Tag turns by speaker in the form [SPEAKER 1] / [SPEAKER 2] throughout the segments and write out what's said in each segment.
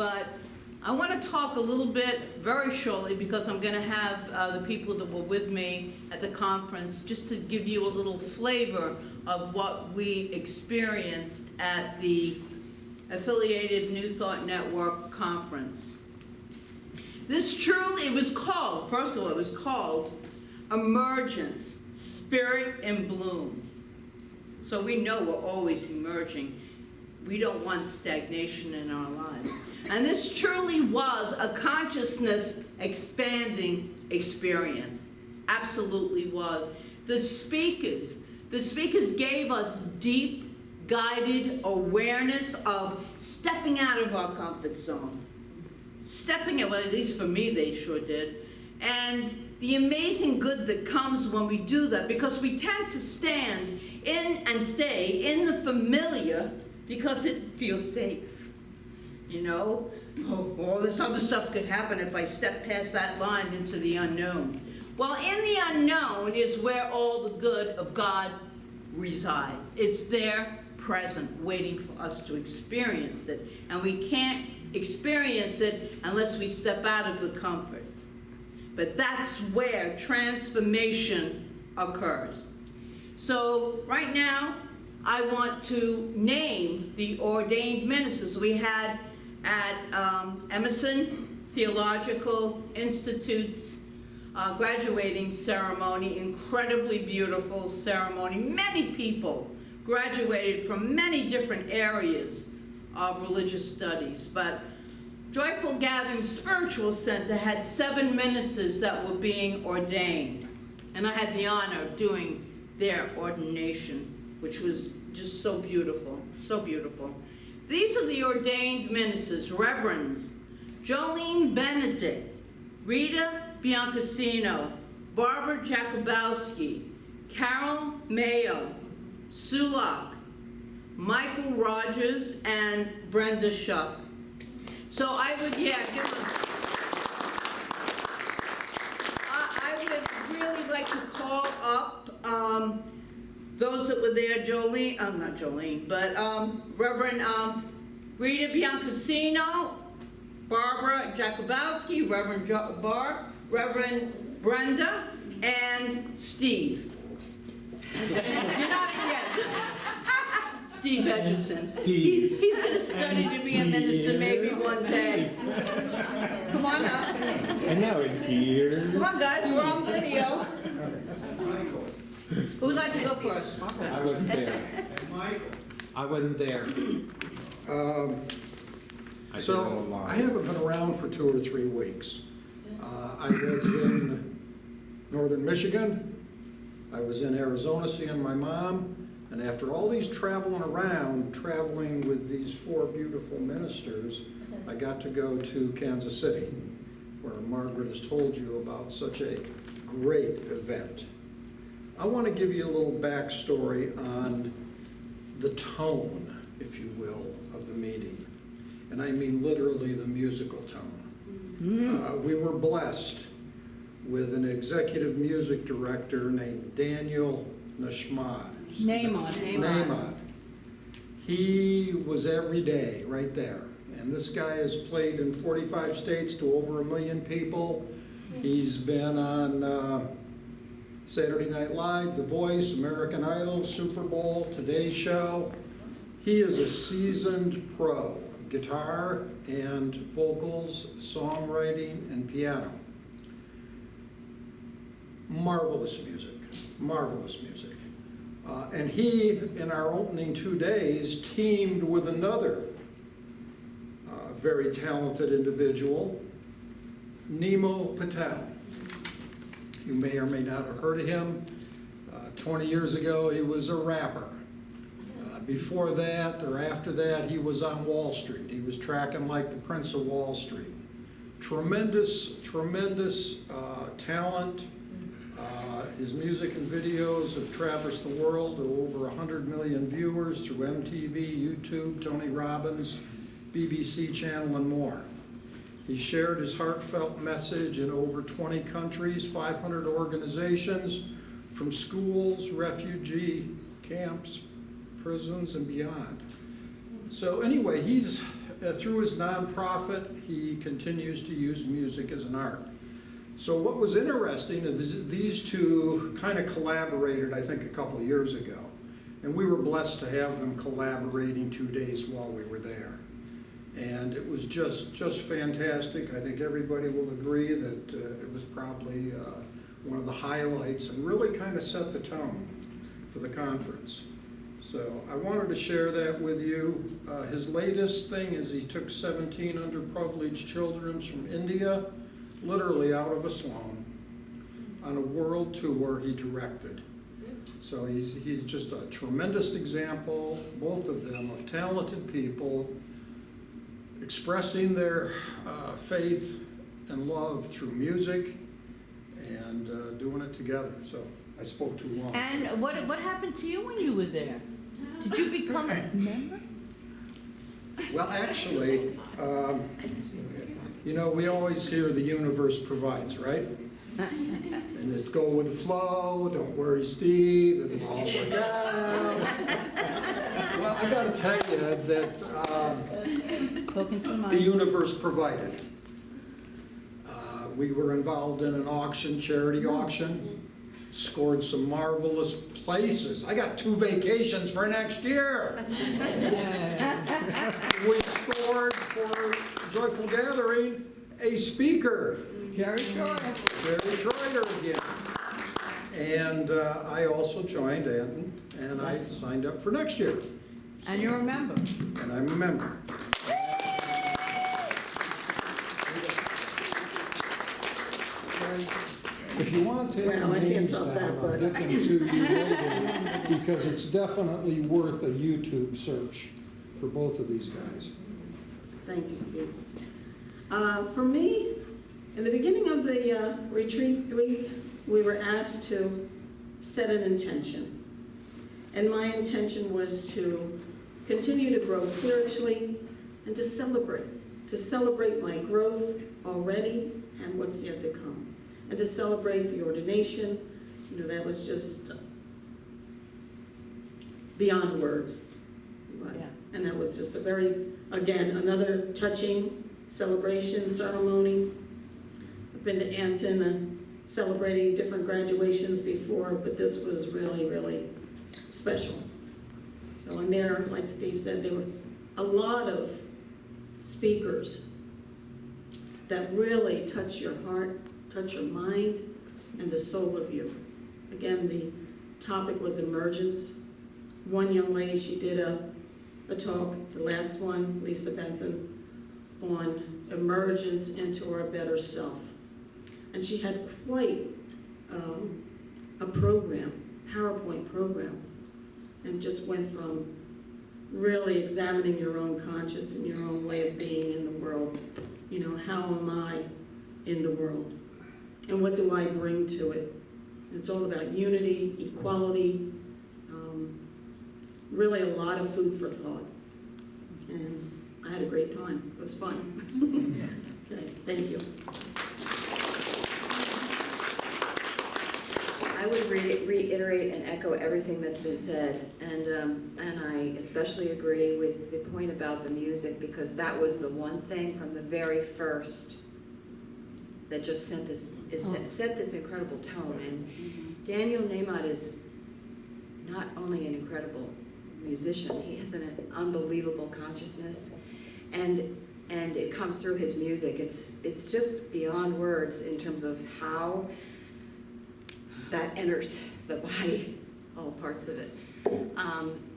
[SPEAKER 1] but I want to talk a little bit very shortly, because I'm going to have the people that were with me at the conference just to give you a little flavor of what we experienced at the Affiliated New Thought Network conference. This truly, it was called, first of all, it was called Emergence, Spirit in Bloom. So we know we're always emerging. We don't want stagnation in our lives. And this truly was a consciousness expanding experience. Absolutely was. The speakers gave us deep, guided awareness of stepping out of our comfort zone. Stepping out, well, at least for me, they sure did. And the amazing good that comes when we do that, because we tend to stand in and stay in the familiar because it feels safe. You know, all this other stuff could happen if I step past that line into the unknown. Well, in the unknown is where all the good of God resides. It's there, present, waiting for us to experience it. And we can't experience it unless we step out of the comfort. But that's where transformation occurs. So right now, I want to name the ordained ministers we had at Emerson Theological Institute's graduating ceremony. Incredibly beautiful ceremony. Many people graduated from many different areas of religious studies, but Joyful Gathering Spiritual Center had 7 ministers that were being ordained, and I had the honor of doing their ordination, which was just so beautiful, so beautiful. These are the ordained ministers: Reverends Jolene Benedict, Rita Biancasino, Barbara Jakubowski, Carol Mayo, Sulak, Michael Rogers, and Brenda Shuck. So I would, give them. I would really like to call up those that were there, Jolene, not Jolene, but Reverend Rita Biancasino, Barbara Jakubowski, Reverend Reverend Brenda, and Steve. You're not yet. Steve Edgerton. He's going to study to be a minister maybe one day. Come on up.
[SPEAKER 2] And now it's here.
[SPEAKER 1] Come on, guys, we're on video. Who would like to go first? Okay.
[SPEAKER 2] I wasn't there. I wasn't there.
[SPEAKER 3] So I haven't been around for 2 or 3 weeks. I was in northern Michigan. I was in Arizona seeing my mom. And after all these traveling with these 4 beautiful ministers, I got to go to Kansas City, where Margaret has told you about such a great event. I want to give you a little backstory on the tone, if you will, of the meeting. And I mean literally the musical tone. We were blessed with an executive music director named Daniel Nashmad. Nahmad. He was every day right there. And this guy has played in 45 states to over 1 million people. He's been on Saturday Night Live, The Voice, American Idol, Super Bowl, Today Show. He is a seasoned pro, guitar and vocals, songwriting, and piano. Marvelous music, marvelous music. And he, in our opening 2 days, teamed with another very talented individual, Nemo Patel. You may or may not have heard of him. 20 years ago, he was a rapper. Before that, or after that, he was on Wall Street. He was tracking like the Prince of Wall Street. Tremendous talent. His music and videos have traversed the world to over 100 million viewers through MTV, YouTube, Tony Robbins, BBC Channel, and more. He shared his heartfelt message in over 20 countries, 500 organizations, from schools, refugee camps, prisons, and beyond. So anyway, he's through his nonprofit, he continues to use music as an art. So what was interesting is these two kind of collaborated, I think, a couple of years ago. And we were blessed to have them collaborating 2 days while we were there. And it was just fantastic. I think everybody will agree that it was probably one of the highlights and really kind of set the tone for the conference. So I wanted to share that with you. His latest thing is he took 17 underprivileged children from India, literally out of a slum, on a world tour he directed. So he's just a tremendous example, both of them, of talented people expressing their faith and love through music and doing it together. So I spoke too long.
[SPEAKER 1] And what happened to you when you were there? Did you become a member?
[SPEAKER 3] Well, actually, you know, we always hear the universe provides, right? And just go with the flow, don't worry, Steve, it'll all work out. Well, I gotta tell you that the universe provided. We were involved in an auction, charity auction, scored some marvelous places. I got 2 vacations for next year. We scored for Joyful Gathering a speaker.
[SPEAKER 1] Jerry Schroeder.
[SPEAKER 3] Jerry Schroeder again. And I also joined ANTN, and I signed up for next year.
[SPEAKER 1] And you're a member.
[SPEAKER 3] And I'm a member. If you want to take the names down, I'll get them to you later, because it's definitely worth a YouTube search for both of these guys.
[SPEAKER 4] Thank you, Steve. For me, in the beginning of the retreat week, we were asked to set an intention. And my intention was to continue to grow spiritually and to celebrate my growth already and what's yet to come. And to celebrate the ordination. You know, that was just beyond words. It was. Yeah. And that was just a very, again, another touching celebration ceremony. I've been to ANTN and celebrating different graduations before, but this was really, really special. So in there, like Steve said, there were a lot of speakers that really touch your heart, touch your mind, and the soul of you. Again, the topic was emergence. One young lady, she did a talk, the last one, Lisa Benson, on emergence into our better self. And she had quite a program, PowerPoint program, and just went from really examining your own conscience and your own way of being in the world. You know, how am I in the world? And what do I bring to it? It's all about unity, equality, really a lot of food for thought. And I had a great time. It was fun. Okay, thank you.
[SPEAKER 5] I would reiterate and echo everything that's been said, and I especially agree with the point about the music, because that was the one thing from the very first that just set this incredible tone. And Daniel Nahmod is not only an incredible musician, he has an unbelievable consciousness, and it comes through his music. It's just beyond words in terms of how that enters the body, all parts of it.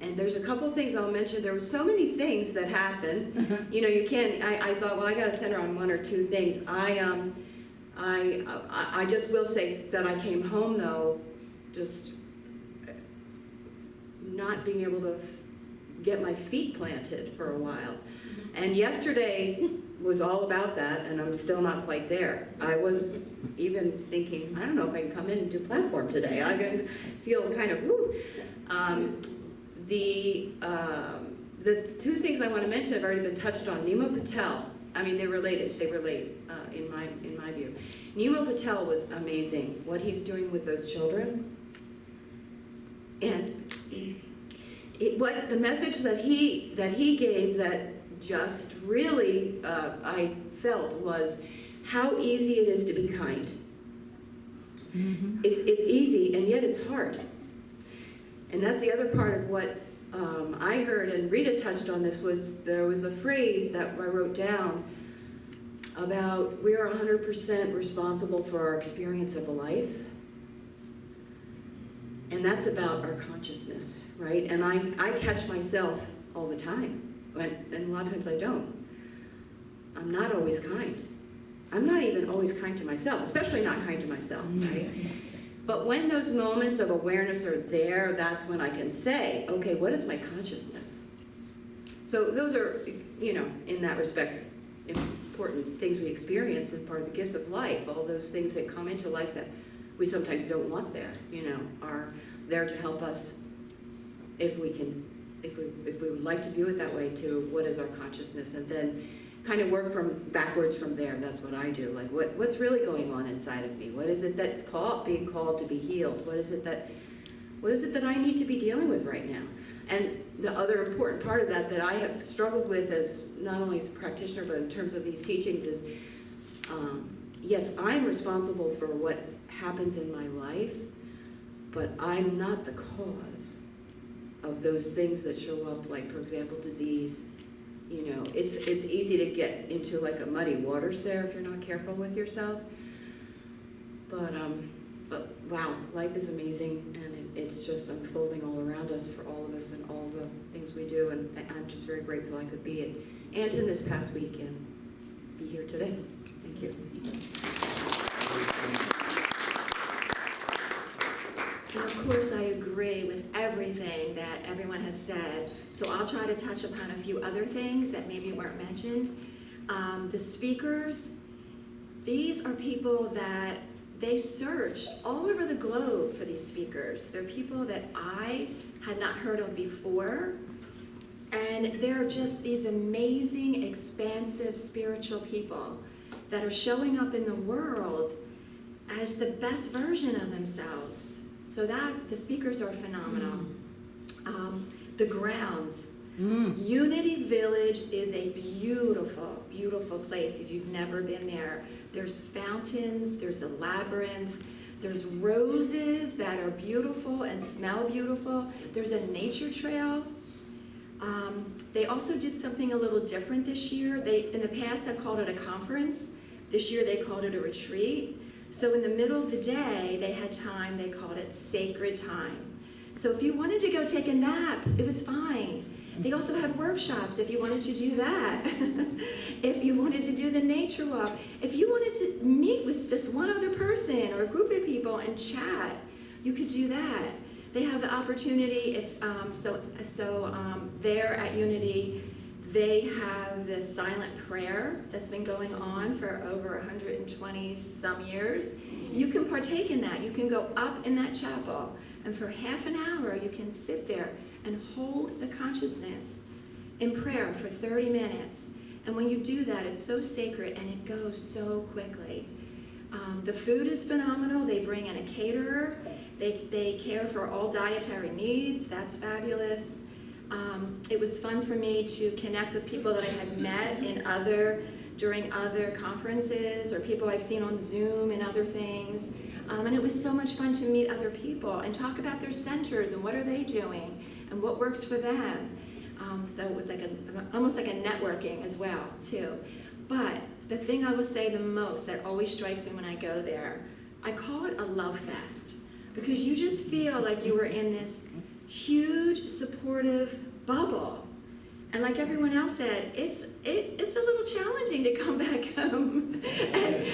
[SPEAKER 5] And there's a couple things I'll mention. There were so many things that happened. You know, you can't, I thought, well, I gotta center on 1 or 2 things. I just will say that I came home, though, just not being able to get my feet planted for a while. And yesterday was all about that, and I'm still not quite there. I was even thinking, I don't know if I can come in and do platform today. I'm going to feel kind of, woo. The 2 things I want to mention have already been touched on. Nemo Patel, I mean, they relate in my view. Nemo Patel was amazing, what he's doing with those children. And what the message that he gave that just really, I felt was how easy it is to be kind. It's easy, and yet it's hard. And that's the other part of what I heard, and Rita touched on this, was there was a phrase that I wrote down about we are 100% responsible for our experience of a life. And that's about our consciousness, right? And I catch myself all the time, and a lot of times I don't. I'm not always kind. I'm not even always kind to myself, especially not kind to myself, right? But when those moments of awareness are there, that's when I can say, okay, what is my consciousness? So those are, you know, in that respect, important things we experience and part of the gifts of life. All those things that come into life that we sometimes don't want there, you know, are there to help us, if we would like to view it that way, to what is our consciousness, and then kind of work backwards from there. That's what I do. Like, what's really going on inside of me? What is it that's being called to be healed? What is it that I need to be dealing with right now? And the other important part of that I have struggled with as not only as a practitioner, but in terms of these teachings is, yes, I'm responsible for what happens in my life, but I'm not the cause of those things that show up, like, for example, disease. You know, it's easy to get into like a muddy waters there if you're not careful with yourself. But wow, life is amazing, and it's just unfolding all around us for all of us and all the things we do. And I'm just very grateful I could be at ANTN this past week and be here today. Thank you.
[SPEAKER 6] And of course, I agree with everything that everyone has said, so I'll try to touch upon a few other things that maybe weren't mentioned. The speakers, these are people that they searched all over the globe for these speakers. They're people that I had not heard of before, and they're just these amazing, expansive, spiritual people that are showing up in the world as the best version of themselves. So that the speakers are phenomenal. The grounds. Unity Village is a beautiful, beautiful place if you've never been there. There's fountains, there's a labyrinth, there's roses that are beautiful and smell beautiful. There's a nature trail. They also did something a little different this year. In the past, they called it a conference. This year, they called it a retreat. So in the middle of the day, they had time, they called it sacred time. So if you wanted to go take a nap, it was fine. They also had workshops if you wanted to do that. If you wanted to do the nature walk. If you wanted to meet with just one other person or a group of people and chat, you could do that. They have the opportunity, there at Unity, they have this silent prayer that's been going on for over 120 some years. You can partake in that. You can go up in that chapel, and for half an hour you can sit there and hold the consciousness in prayer for 30 minutes. And when you do that, it's so sacred and it goes so quickly. The food is phenomenal. They bring in a caterer. They care for all dietary needs. That's fabulous. It was fun for me to connect with people that I had met during other conferences, or people I've seen on Zoom and other things. And it was so much fun to meet other people and talk about their centers and what are they doing and what works for them. So it was like almost like a networking as well, too. But the thing I will say the most that always strikes me when I go there, I call it a love fest, because you just feel like you were in this huge supportive bubble. And like everyone else said, it's a little challenging to come back home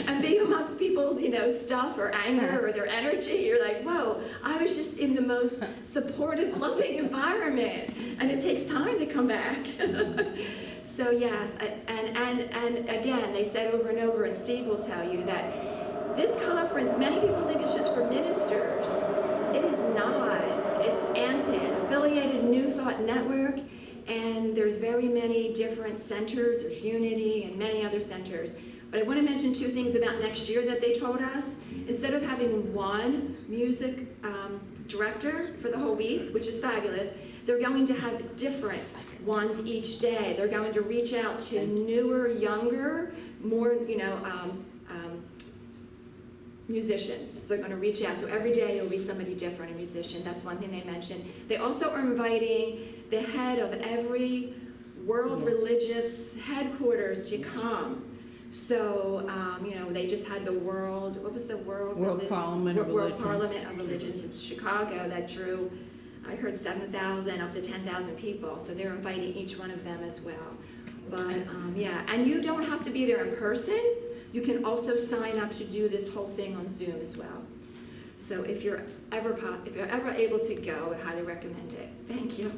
[SPEAKER 6] and be amongst people's, stuff or anger or their energy. You're like, whoa, I was just in the most supportive, loving environment, and it takes time to come back. So yes, and again, they said over and over, and Steve will tell you that this conference, many people think it's just for ministers. It is not. It's ANTN, Affiliated New Thought Network, and there's very many different centers. There's Unity and many other centers. But I want to mention two things about next year that they told us. Instead of having one music director for the whole week, which is fabulous, they're going to have different ones each day. They're going to reach out to newer, younger, more, musicians. So they're going to reach out. So every day you'll be somebody different, a musician. That's one thing they mentioned. They also are inviting the head of every world religious headquarters to come. So, they just had the World
[SPEAKER 1] Parliament of
[SPEAKER 6] World
[SPEAKER 1] Religion.
[SPEAKER 6] Parliament of Religions in Chicago that drew, I heard 7,000 up to 10,000 people. So they're inviting each one of them as well. But and you don't have to be there in person. You can also sign up to do this whole thing on Zoom as well. So if you're ever able to go, I highly recommend it. Thank you.